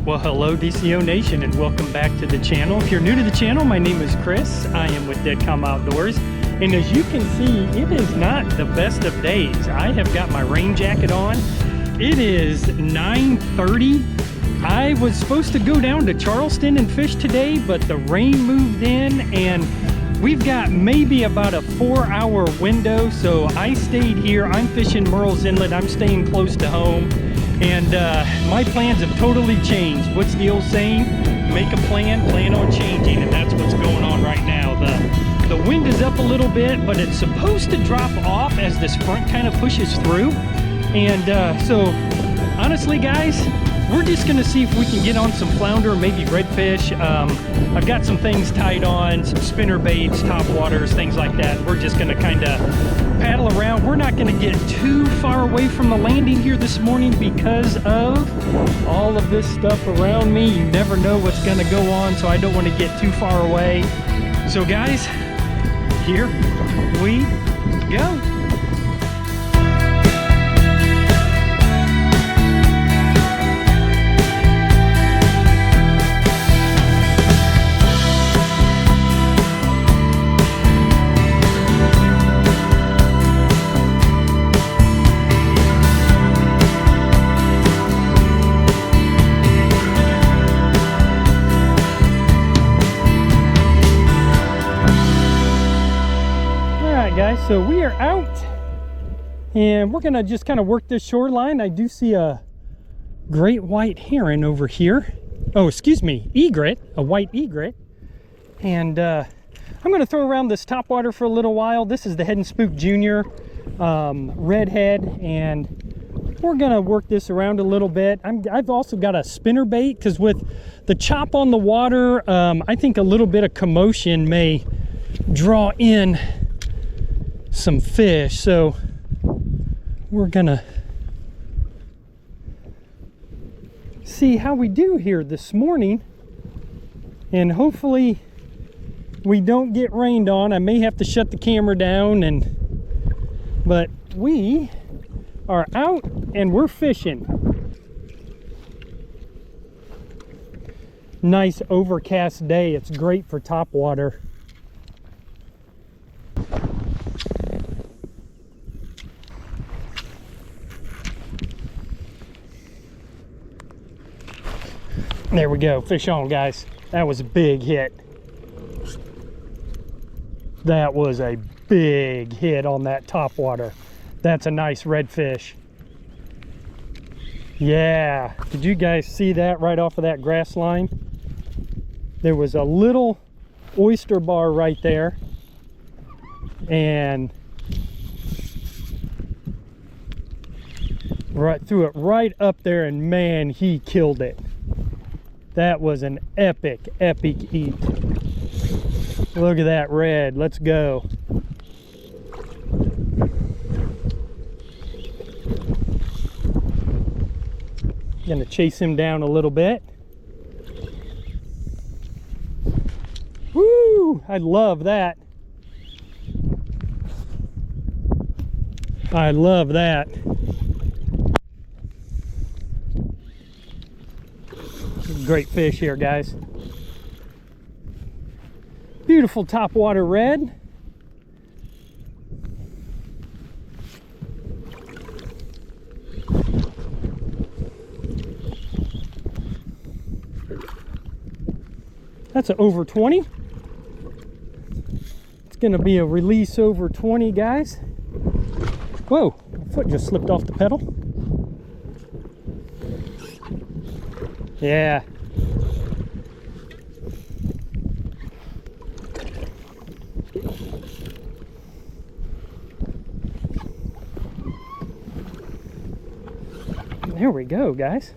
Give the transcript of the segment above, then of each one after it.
Well, hello DCO Nation and welcome back to the channel. If you're new to the channel, my name is Chris. I am with Deadcom Outdoors. And as you can see, it is not the best of days. I have got my rain jacket on. It is 9:30. I was supposed to go down to Charleston and fish today, but the rain moved in and we've got maybe about a 4-hour window. So I stayed here. I'm fishing Murrells Inlet. I'm staying close to home. And my plans have totally changed. What's the old saying? Make a plan, plan on changing, and that's what's going on right now. The wind is up a little bit, but it's supposed to drop off as this front kind of pushes through. And so, honestly, guys, we're just gonna see if we can get on some flounder, maybe redfish. I've got some things tied on, some spinner baits, topwaters, things like that. We're just gonna kind of paddle around. We're not gonna get too far away from the landing here this morning because of all of this stuff around me. You never know what's gonna go on, so I don't want to get too far away. So guys, here we go. Guys, so we are out and we're gonna just kind of work this shoreline. I do see a great white heron over here. Oh, excuse me, egret, a white egret. And I'm gonna throw around this topwater for a little while. This is the Head and Spook Junior redhead, and we're gonna work this around a little bit. I've also got a spinner bait because with the chop on the water, I think a little bit of commotion may draw in some fish, so we're gonna see how we do here this morning, and hopefully we don't get rained on. I may have to shut the camera down, but we are out and we're fishing. Nice overcast day. It's great for topwater. There we go, fish on, guys. That was a big hit. That was a big hit on that topwater. That's a nice redfish. Yeah, did you guys see that right off of that grass line? There was a little oyster bar right there, and threw it right up there, and man, he killed it. That was an epic eat. Look at that red. Let's go. Gonna chase him down a little bit. Woo! I love that. I love that. Great fish here, guys. Beautiful topwater red. That's an over 20. It's gonna be a release over 20, guys. Whoa, my foot just slipped off the pedal. Yeah. There we go, guys.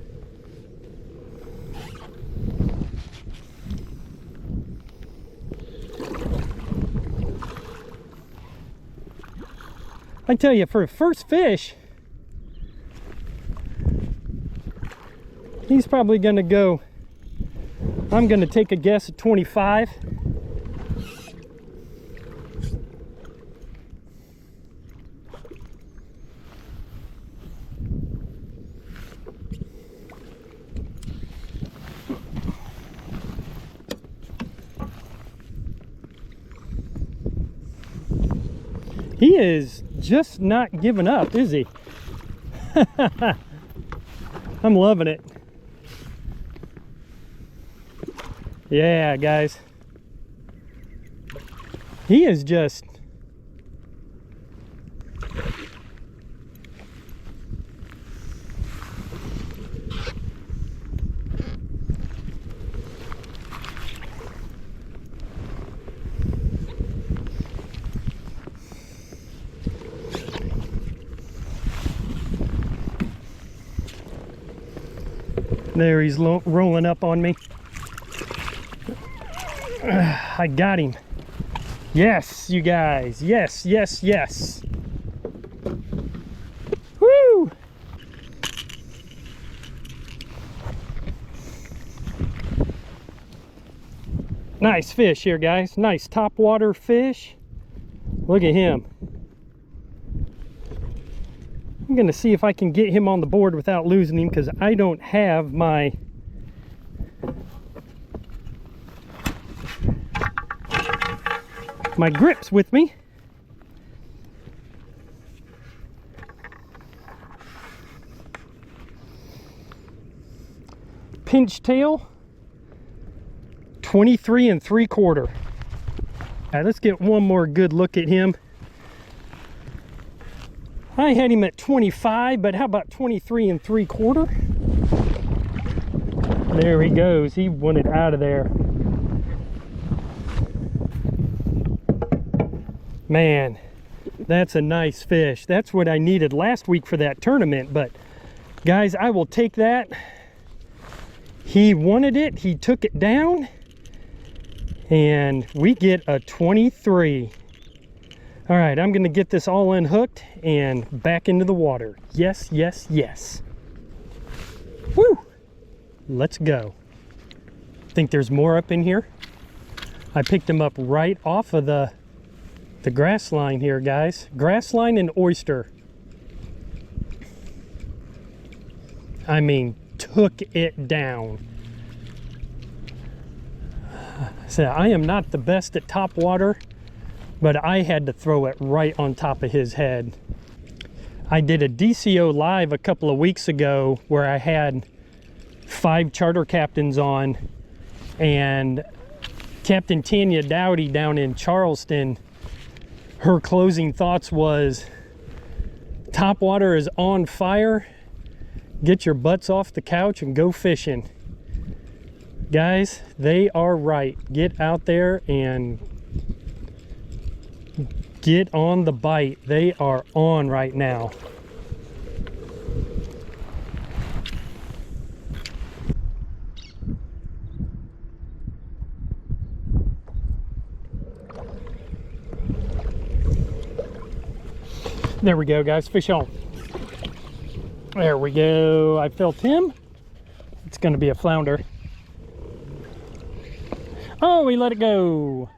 I tell you, for a first fish, he's probably gonna go, I'm gonna take a guess at 25. He is just not giving up, is he? I'm loving it. Yeah, guys. He is just... There, he's rolling up on me. I got him. Yes, you guys. Yes, yes, yes. Woo! Nice fish here, guys. Nice topwater fish. Look at him. I'm gonna see if I can get him on the board without losing him, because I don't have my grips with me. Pinch tail, 23 3/4. All right, let's get one more good look at him. I had him at 25, but how about 23 3/4? There he goes. He wanted out of there. Man, that's a nice fish. That's what I needed last week for that tournament. But guys, I will take that. He wanted it. He took it down. And we get a 23. All right, I'm gonna get this all unhooked and back into the water. Yes, yes, yes. Woo! Let's go. Think there's more up in here? I picked him up right off of the grass line here, guys. Grass line and oyster. I mean, took it down. So I am not the best at top water, but I had to throw it right on top of his head. I did a DCO live a couple of weeks ago where I had 5 charter captains on, and Captain Tanya Dowdy down in Charleston, her closing thoughts was, topwater is on fire. Get your butts off the couch and go fishing. Guys, they are right. Get out there and get on the bite. They are on right now. There we go, guys. Fish on. There we go. I felt him. It's going to be a flounder. Oh, we let it go.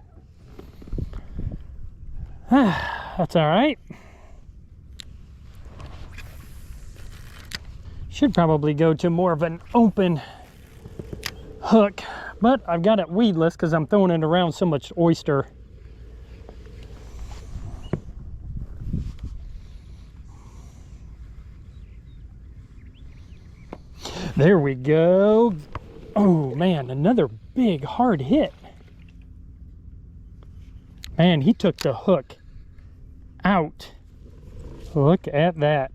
That's all right. Should probably go to more of an open hook, but I've got it weedless because I'm throwing it around so much oyster. There we go. Oh man, another big hard hit. Man, he took the hook out. Look at that.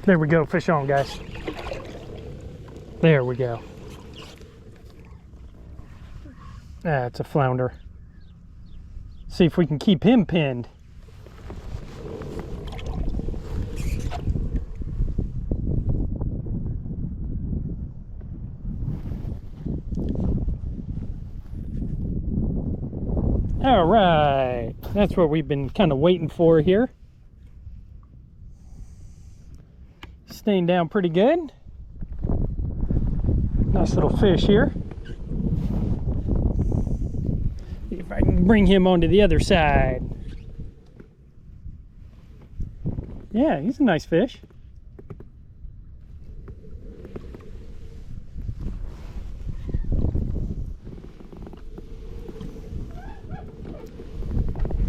There we go, fish on, guys. There we go. That's a flounder. See if we can keep him pinned. All right, that's what we've been kind of waiting for here. Staying down pretty good. Nice little fish here. See if I can bring him onto the other side. Yeah, he's a nice fish.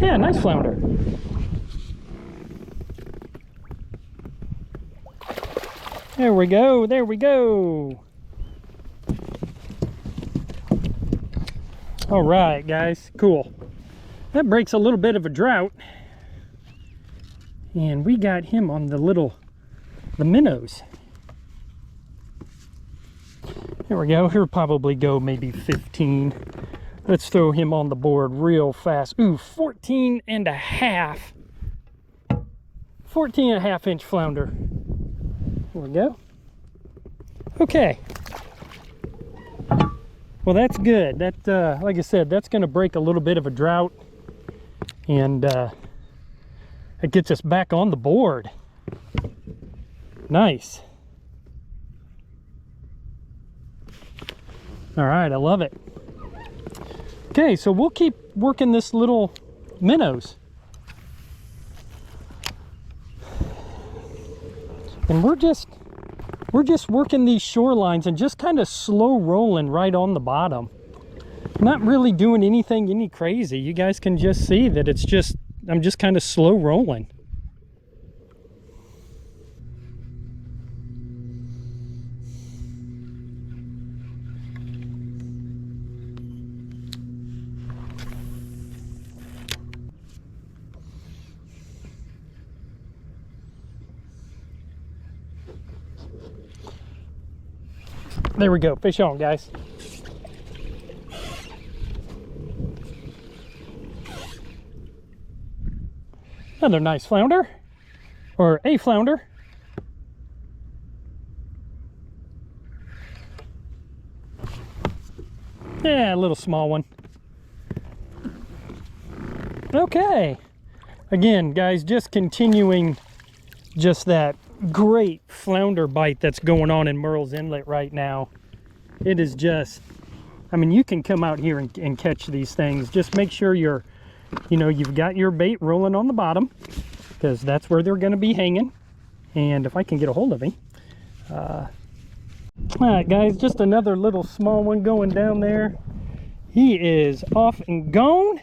Yeah, nice flounder. There we go, there we go. All right, guys, cool. That breaks a little bit of a drought. And we got him on the minnows. There we go. He'll probably go maybe 15. Let's throw him on the board real fast. Ooh, 14 and a half. 14 and a half inch flounder. There we go. Okay. Well, that's good. That, like I said, that's going to break a little bit of a drought. And it gets us back on the board. Nice. All right, I love it. Okay, so we'll keep working this little minnows. And we're just working these shorelines and just kind of slow rolling right on the bottom. Not really doing anything any crazy. You guys can just see that it's just, I'm just kind of slow rolling. There we go, fish on, guys. Another nice flounder, or a flounder. Yeah, a little small one. Okay. Again, guys, just continuing just that great flounder bite that's going on in Murrells Inlet right now. It is just, I mean, you can come out here and catch these things. Just make sure you're, you know, you've got your bait rolling on the bottom, because that's where they're going to be hanging. And if I can get a hold of him. All right, guys, just another little small one going down there. He is off and gone.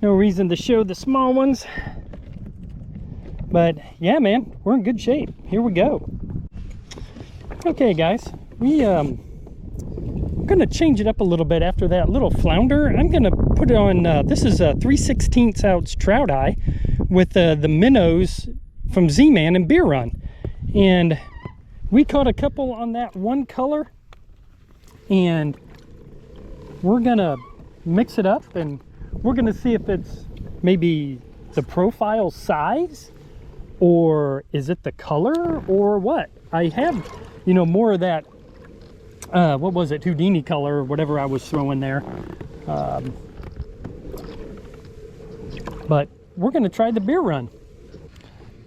No reason to show the small ones. But yeah, man, we're in good shape. Here we go. Okay, guys, I'm gonna change it up a little bit after that little flounder. I'm gonna put it on, this is a 3/16 ounce trout eye with the minnows from Z-Man and Beer Run. And we caught a couple on that one color, and we're gonna mix it up and we're gonna see if it's maybe the profile size, or is it the color, or what? I have, you know, more of that, what was it, Houdini color or whatever I was throwing there. But we're gonna try the Beer Run.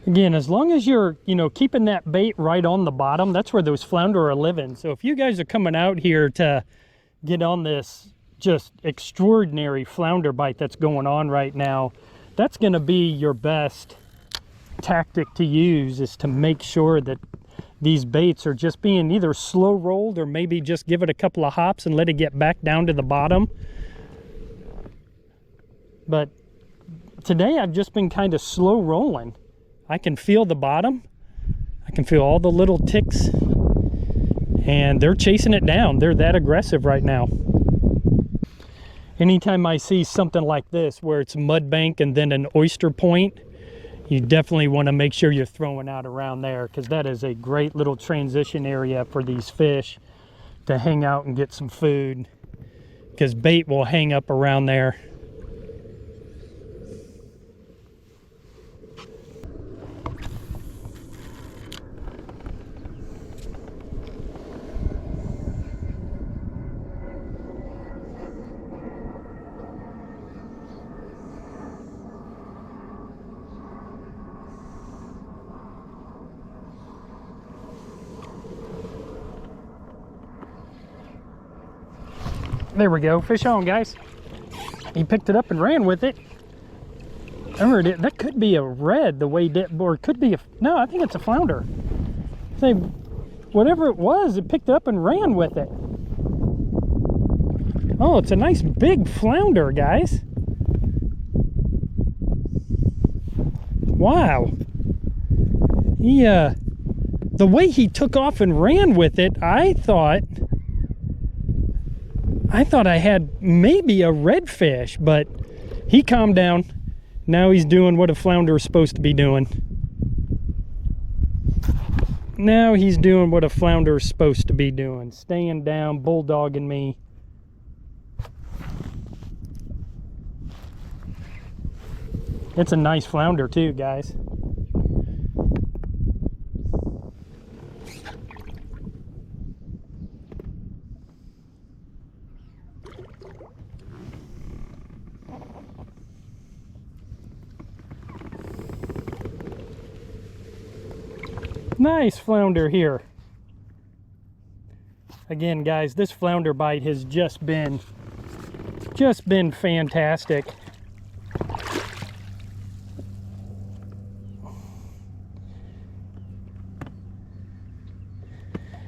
Again, as long as you're, you know, keeping that bait right on the bottom, that's where those flounder are living. So if you guys are coming out here to get on this just extraordinary flounder bite that's going on right now, that's gonna be your best tactic to use, is to make sure that these baits are just being either slow rolled, or maybe just give it a couple of hops and let it get back down to the bottom. But today I've just been kind of slow rolling. I can feel the bottom. I can feel all the little ticks, and they're chasing it down. They're that aggressive right now. Anytime I see something like this where it's mud bank and then an oyster point, you definitely want to make sure you're throwing out around there, because that is a great little transition area for these fish to hang out and get some food, because bait will hang up around there. There we go, fish on, guys. He picked it up and ran with it. I heard it. That could be a red, the way it did, or it could be a, no, I think it's a flounder. Say, whatever it was, it picked it up and ran with it. Oh, it's a nice big flounder, guys. Wow. He, the way he took off and ran with it, I thought I had maybe a redfish, but he calmed down. Now he's doing what a flounder is supposed to be doing. Now he's doing what a flounder is supposed to be doing. Staying down, bulldogging me. It's a nice flounder too, guys. Nice flounder here. Again, guys, this flounder bite has just been fantastic.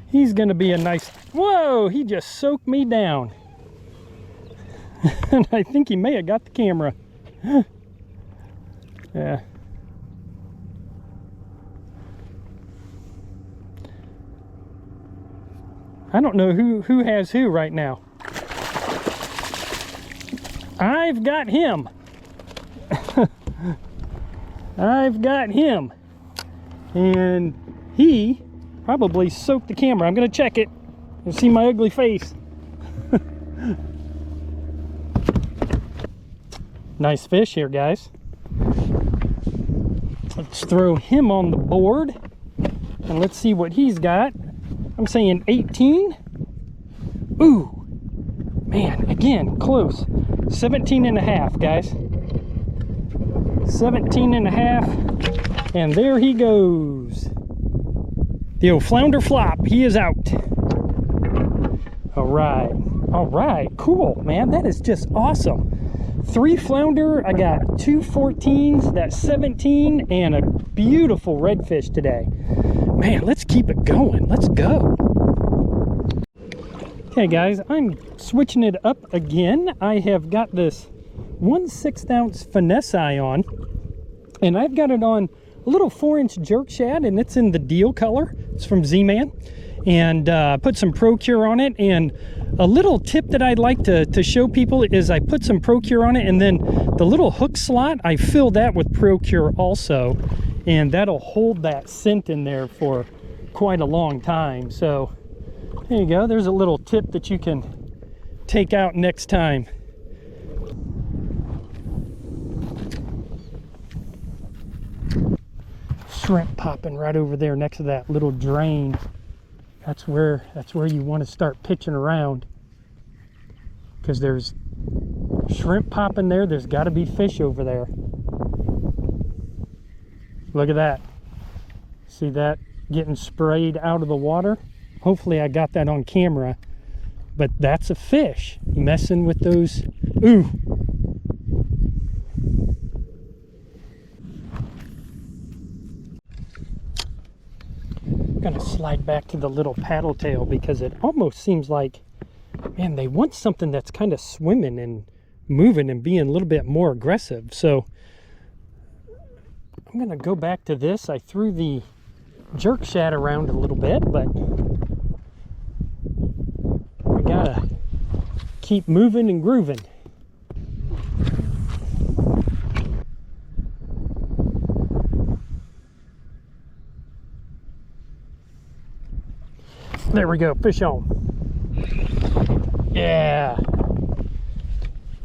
He's gonna be a nice, whoa, he just soaked me down. And I think he may have got the camera. Yeah. I don't know who has who right now. I've got him. I've got him. And he probably soaked the camera. I'm gonna check it and see my ugly face. Nice fish here, guys. Let's throw him on the board and let's see what he's got. I'm saying 18. Ooh, man, again, close. 17 and a half, guys. 17 and a half, and there he goes. The old flounder flop, he is out. All right, cool, man. That is just awesome. 3 flounder, I got 2 14s, that's 17, and a beautiful redfish today. Man, let's keep it going. Let's go. Okay, guys, I'm switching it up again. I have got this 1/6 ounce finesse eye on, and I've got it on a little 4-inch jerk shad, and it's in the deal color. It's from Z-Man, and put some Procure on it. And a little tip that I'd like to show people is I put some Procure on it, and then the little hook slot, I fill that with Procure also, and that'll hold that scent in there for quite a long time. So there you go. There's a little tip that you can take out next time. Shrimp popping right over there next to that little drain. That's where you want to start pitching around, because there's shrimp popping there. There's got to be fish over there. Look at that. See that getting sprayed out of the water? Hopefully I got that on camera, but that's a fish messing with those. Ooh. I'm gonna slide back to the little paddle tail, because it almost seems like, man, they want something that's kind of swimming and moving and being a little bit more aggressive. So I'm gonna go back to this. I threw the jerk shad around a little bit, but I gotta keep moving and grooving. There we go, fish on. Yeah.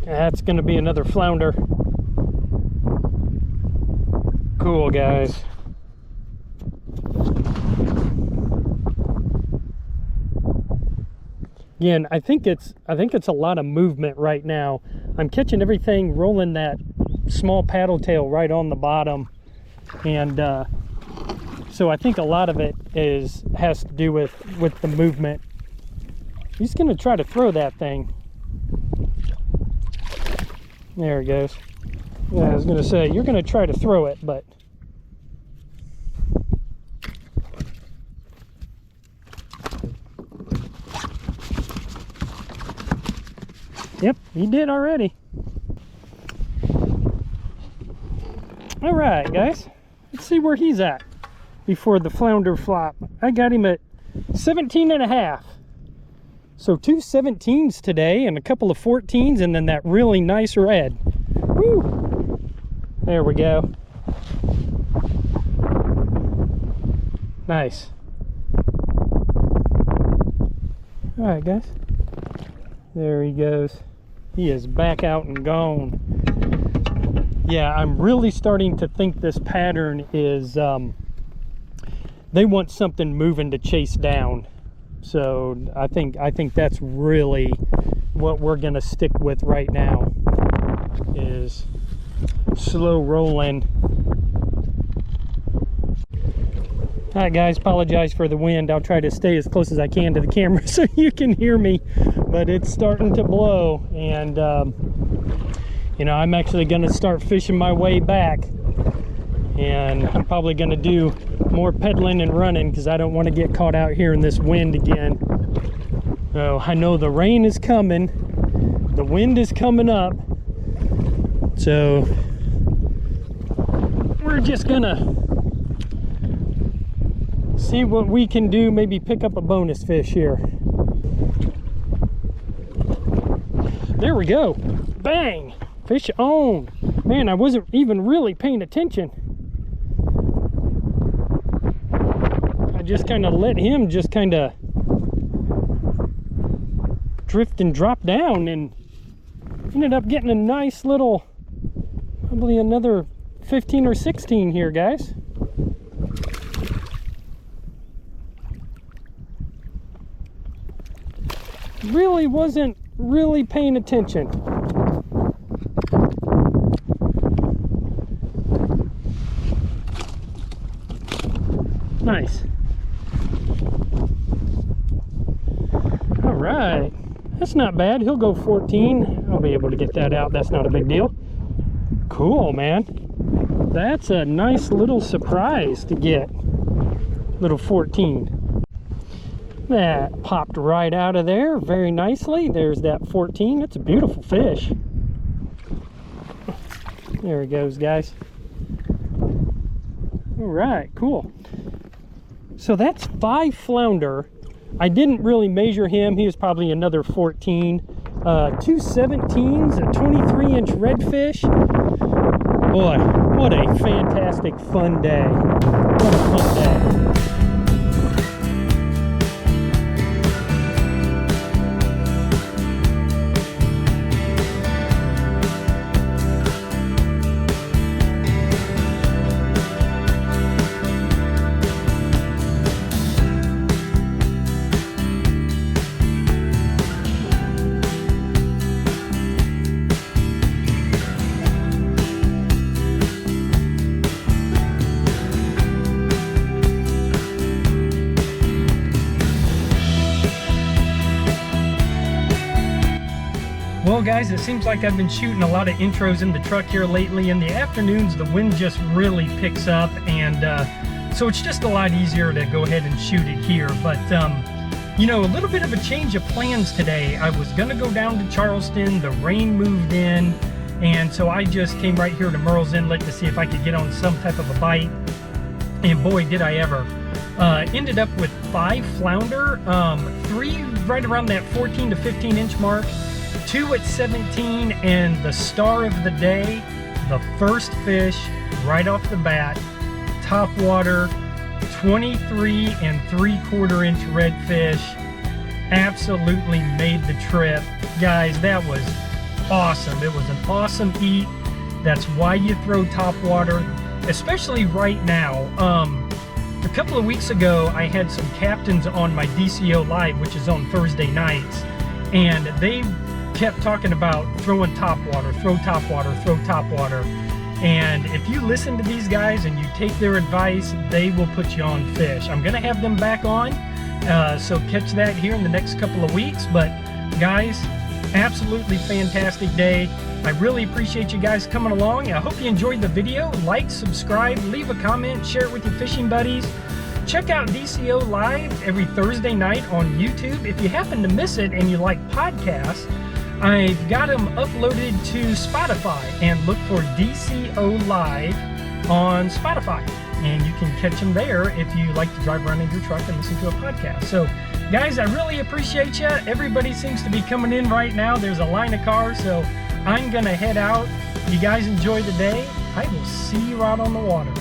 That's gonna be another flounder. Cool, guys. Again, I think it's a lot of movement right now. I'm catching everything, rolling that small paddle tail right on the bottom, and so I think a lot of it has to do with the movement. He's gonna try to throw that thing. There it goes. Yeah, I was gonna say, you're gonna try to throw it, but yep, he did already. All right, guys. Let's see where he's at before the flounder flop. I got him at 17.5. So 2 17s today and a couple of 14s and then that really nice red. Woo! There we go. Nice. All right, guys. There he goes. He is back out and gone. Yeah, I'm really starting to think this pattern is, they want something moving to chase down. So I think that's really what we're gonna stick with right now, is slow rolling. All right, guys, apologize for the wind. I'll try to stay as close as I can to the camera so you can hear me, but it's starting to blow. And you know, I'm actually gonna start fishing my way back, and I'm probably gonna do more pedaling and running because I don't want to get caught out here in this wind again. So I know the rain is coming, the wind is coming up, so we're just gonna see what we can do, maybe pick up a bonus fish here. There we go. Bang! Fish on. Man, I wasn't even really paying attention. I just kind of let him just kind of drift and drop down, and ended up getting a nice little, probably another 15 or 16 here, guys. Really wasn't really paying attention. Nice. All right, that's not bad. He'll go 14. I'll be able to get that out. That's not a big deal. Cool, man. That's a nice little surprise to get. Little 14. That popped right out of there very nicely. There's that 14. That's a beautiful fish. There he goes, guys. All right, cool. So that's 5 flounder. I didn't really measure him. He was probably another 14. 2 17s, a 23-inch redfish. Boy, what a fantastic fun day. What a fun day. Well, guys, it seems like I've been shooting a lot of intros in the truck here lately. In the afternoons, the wind just really picks up, and so it's just a lot easier to go ahead and shoot it here. But you know, a little bit of a change of plans today. I was gonna go down to Charleston. The rain moved in, and so I just came right here to Murrells Inlet to see if I could get on some type of a bite. And boy, did I ever. Ended up with 5 flounder, 3 right around that 14 to 15 inch mark, 2 at 17, and the star of the day, the first fish right off the bat, topwater, 23 3/4 inch redfish. Absolutely made the trip. Guys, that was awesome. It was an awesome eat. That's why you throw topwater, especially right now. A couple of weeks ago, I had some captains on my DCO Live, which is on Thursday nights, and they kept talking about throwing topwater, throw topwater, throw topwater. And if you listen to these guys and you take their advice, they will put you on fish. I'm gonna have them back on, so catch that here in the next couple of weeks. But guys, absolutely fantastic day. I really appreciate you guys coming along. I hope you enjoyed the video. Like, subscribe, leave a comment, share it with your fishing buddies. Check out DCO Live every Thursday night on YouTube. If you happen to miss it and you like podcasts, I've got them uploaded to Spotify, and look for DCO Live on Spotify. And you can catch them there if you like to drive around in your truck and listen to a podcast. So, guys, I really appreciate you. Everybody seems to be coming in right now. There's a line of cars, so I'm going to head out. You guys enjoy the day. I will see you out on the water.